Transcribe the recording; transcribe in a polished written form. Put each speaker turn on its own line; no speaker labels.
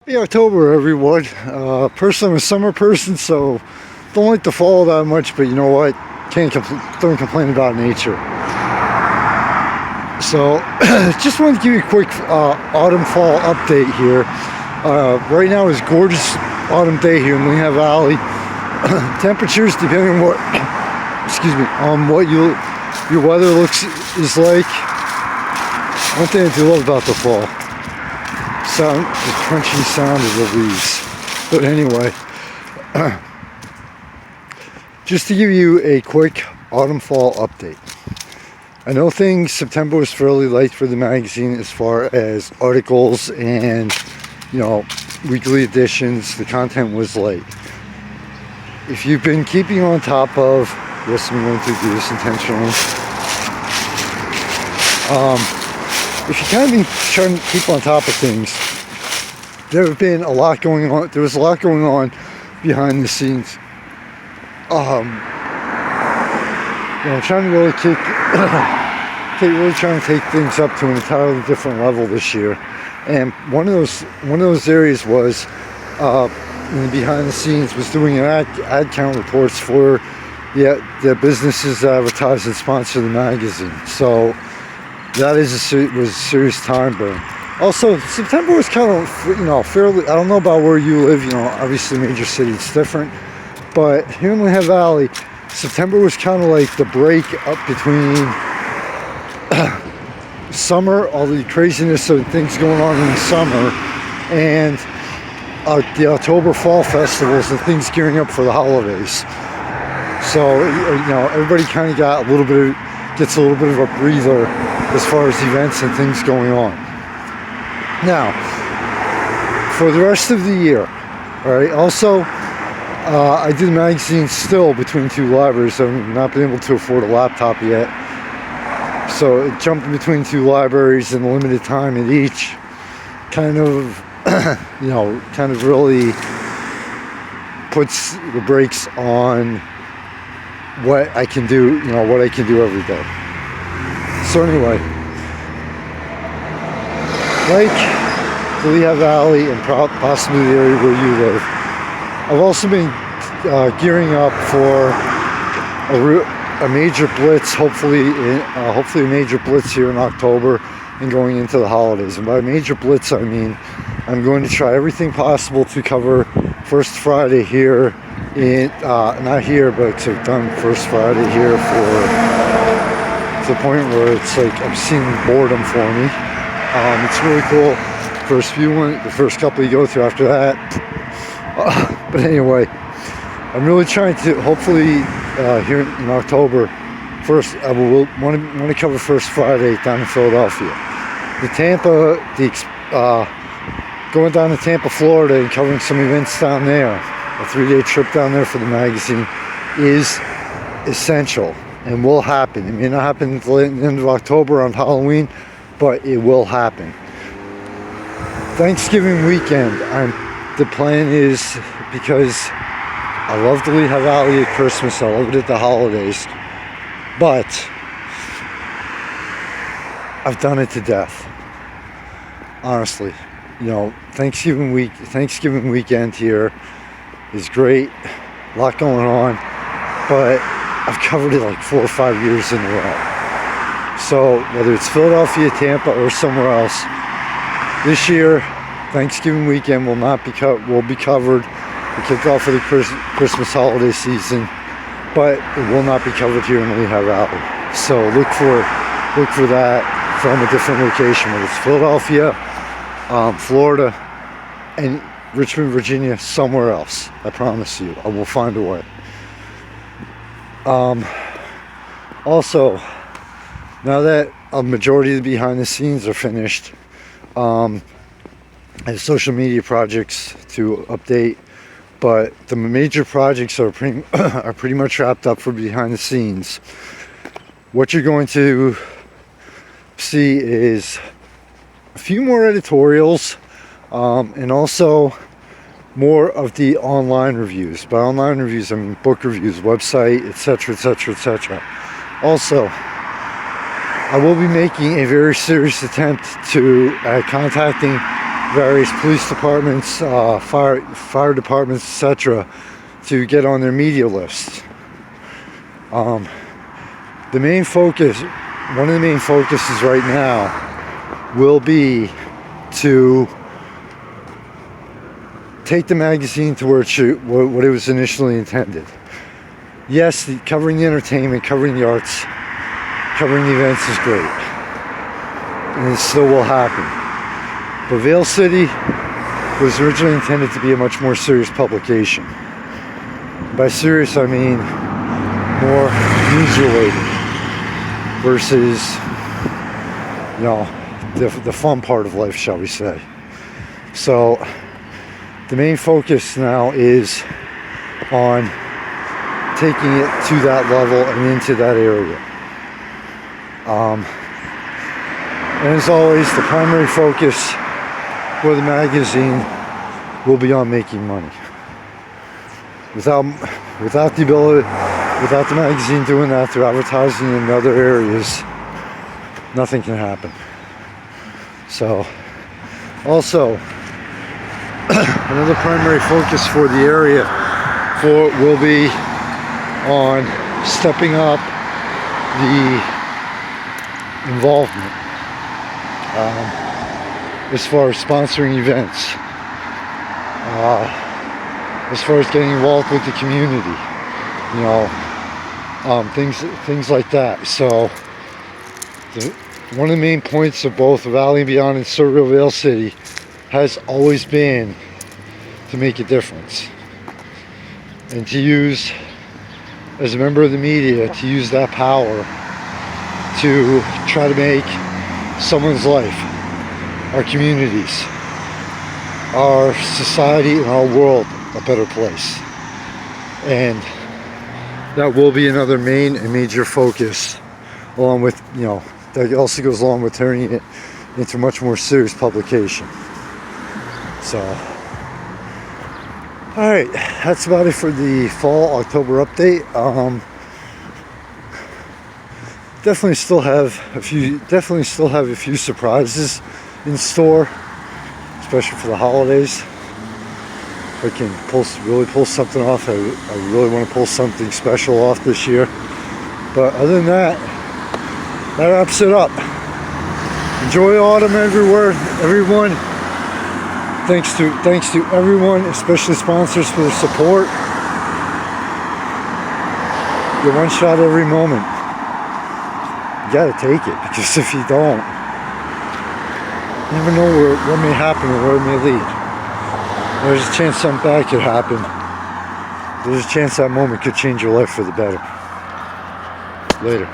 Hey October everyone. Personally I'm a summer person, so don't like the fall that much, but you know what? Don't complain about nature. So just wanted to give you a quick autumn fall update here. Right now is gorgeous autumn day here in Lehigh Valley. Temperatures depending on what what your weather is like. One thing I do love about the fall, the crunchy sound of the leaves. But anyway, just to give you a quick autumn fall update. I know September was fairly light for the magazine as far as articles and weekly editions. The content was light. If you've been keeping on top of, yes, I'm going to do this intentionally. If you kind of been trying to keep on top of things, there was a lot going on behind the scenes. Trying to really trying to take things up to an entirely different level this year. And one of those areas was in the behind the scenes was doing an ad count reports for the businesses that advertise and sponsor the magazine. So that was a serious time burn. Also, September was kind of, fairly, I don't know about where you live, obviously major city, it's different. But here in Lehigh Valley, September was kind of like the break up between summer, all the craziness of things going on in the summer, and the October fall festivals and things gearing up for the holidays. So, everybody kind of gets a little bit of a breather as far as events and things going on. Now, for the rest of the year, all right, also, I do the magazine still between two libraries. I've not been able to afford a laptop yet. So jumping between two libraries in a limited time at each kind of, really puts the brakes on what I can do, what I can do every day. So anyway, like the Lehigh Valley and possibly the area where you live, I've also been gearing up for a major blitz, hopefully a major blitz here in October and going into the holidays. And by major blitz, I mean I'm going to try everything possible to cover First Friday here not here, but to have done First Friday here to the point where it's like I'm seeing boredom for me. It's really cool. The first couple you go through after that. But anyway, I'm really trying to hopefully here in October. First, I will want to cover First Friday down in Philadelphia. Going down to Tampa, Florida, and covering some events down there. A 3-day trip down there for the magazine is essential and will happen. It may not happen until the end of October on Halloween, but it will happen. Thanksgiving weekend, the plan is, because I love the Lehigh Valley at Christmas, I love it at the holidays, but I've done it to death. Honestly, Thanksgiving weekend here is great, a lot going on, but I've covered it like 4 or 5 years in a row. So whether it's Philadelphia, Tampa, or somewhere else, this year Thanksgiving weekend will be covered. We kick off for the Christmas holiday season, but it will not be covered here in the Lehigh Valley. So look for that from a different location, whether it's Philadelphia, Florida, and Richmond, Virginia, somewhere else. I promise you, I will find a way. Also, now that a majority of the behind the scenes are finished, I have social media projects to update, but the major projects are pretty much wrapped up for behind the scenes. What you're going to see is a few more editorials, and also more of the online reviews. By online reviews, I mean book reviews, website, etc., etc., etc. Also, I will be making a very serious attempt to contacting various police departments, fire departments, etc., to get on their media lists. The main focus, one of the main focuses right now, will be to take the magazine to where what it was initially intended. Yes, covering the entertainment, covering the arts, covering the events is great, and it still will happen. But Vale City was originally intended to be a much more serious publication. By serious, I mean more news-related versus, you know, the fun part of life, shall we say. So the main focus now is on taking it to that level and into that area. And as always, the primary focus for the magazine will be on making money. Without the magazine doing that through advertising in other areas, nothing can happen. So, also, another primary focus for the area will be on stepping up the involvement as far as sponsoring events, as far as getting involved with the community, you know, things like that. So one of the main points of both Valley and Beyond and Surreal Vale City has always been to make a difference, and to use, as a member of the media, to use that power to try to make someone's life, our communities, our society, and our world a better place. And that will be another main and major focus, along with, you know, that also goes along with turning it into a much more serious publication. So, alright, that's about it for the fall October update. Definitely still have a few surprises in store, especially for the holidays. If I can really pull something off, I really want to pull something special off this year. But other than that, that wraps it up. Enjoy autumn everywhere, everyone. Thanks to everyone, especially sponsors, for the support. You're one shot every moment. You gotta take it, because if you don't, you never know what may happen or where it may lead. There's a chance something bad could happen. There's a chance that moment could change your life for the better. Later.